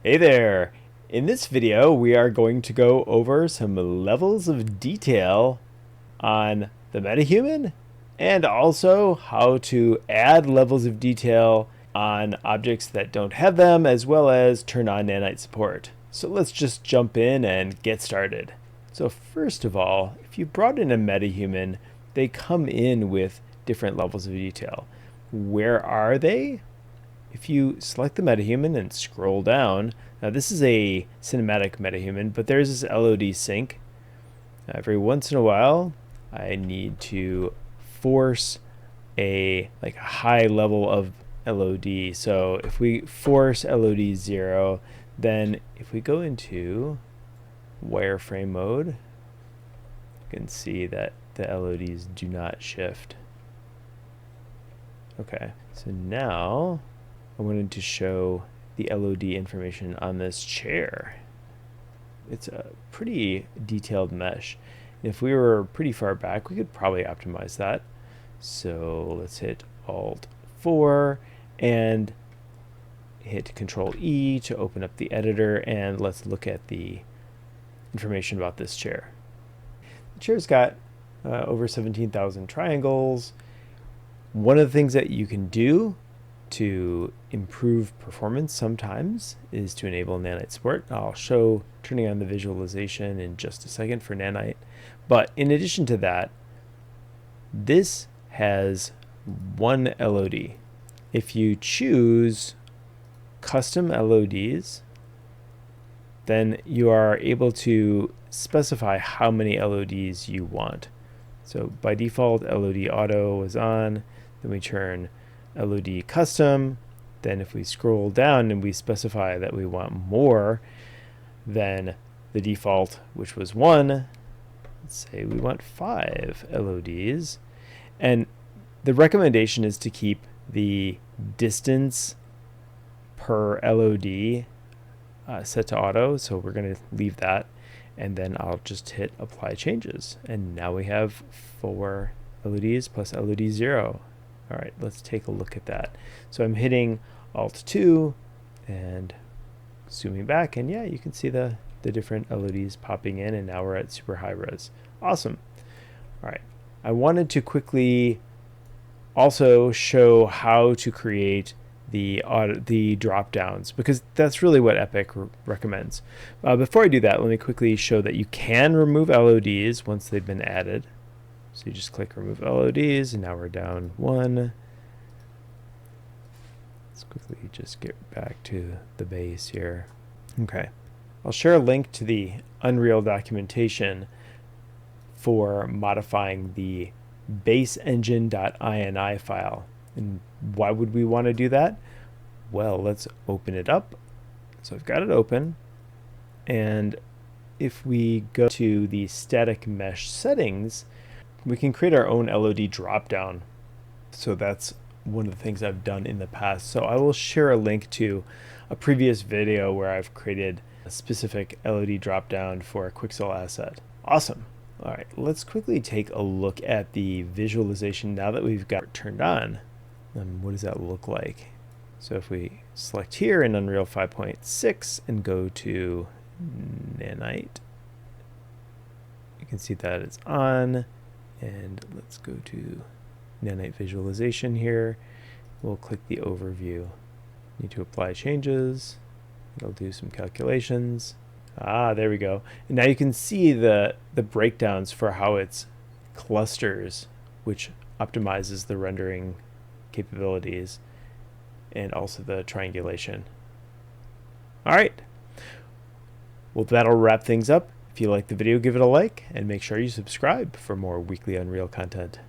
Hey there! In this video, we are going to go over some levels of detail on the metahuman and also how to add levels of detail on objects that don't have them, as well as turn on nanite support. So let's just jump in and get started. So first of all, if you brought in a metahuman, they come in with different levels of detail. Where are they? If you select the metahuman and scroll down, now this is a cinematic metahuman, but there's this LOD sync. Every once in a while, I need to force a high level of LOD. So if we force LOD 0, then if we go into wireframe mode, you can see that the LODs do not shift. Okay, so now I wanted to show the LOD information on this chair. It's a pretty detailed mesh. If we were pretty far back, we could probably optimize that. So let's hit Alt 4 and hit Control E to open up the editor, and let's look at the information about this chair. The chair's got over 17,000 triangles. One of the things that you can do to improve performance sometimes is to enable nanite support. I'll show turning on the visualization in just a second for nanite. But in addition to that, this has one LOD. If you choose custom LODs, then you are able to specify how many LODs you want. So by default, LOD auto is on. Then we turn LOD custom. Then if we scroll down and we specify that we want more than the default, which was 1, let's say we want 5 LODs. And the recommendation is to keep the distance per LOD set to auto. So we're going to leave that. And then I'll just hit apply changes. And now we have 4 LODs plus LOD 0. All right, let's take a look at that. So I'm hitting Alt 2 and zooming back, and yeah, you can see the different LODs popping in, and now we're at super high res. Awesome. All right, I wanted to quickly also show how to create the drop downs, because that's really what Epic recommends. Before I do that, let me quickly show that you can remove LODs once they've been added. So you just click remove LODs, and now we're down 1. Let's quickly just get back to the base here. Okay, I'll share a link to the Unreal documentation for modifying the BaseEngine.INI file. And why would we want to do that? Well, let's open it up. So I've got it open, and if we go to the static mesh settings, we can create our own LOD dropdown. So that's one of the things I've done in the past. So I will share a link to a previous video where I've created a specific LOD dropdown for a Quixel asset. Awesome. All right, let's quickly take a look at the visualization now that we've got it turned on. What does that look like? So if we select here in Unreal 5.6 and go to Nanite, you can see that it's on. And let's go to Nanite visualization here. We'll click the overview. Need to apply changes. It'll do some calculations. There we go. And now you can see the breakdowns for how it's clusters, which optimizes the rendering capabilities and also the triangulation. All right. Well, that'll wrap things up. If you liked the video, give it a like, and make sure you subscribe for more weekly Unreal content.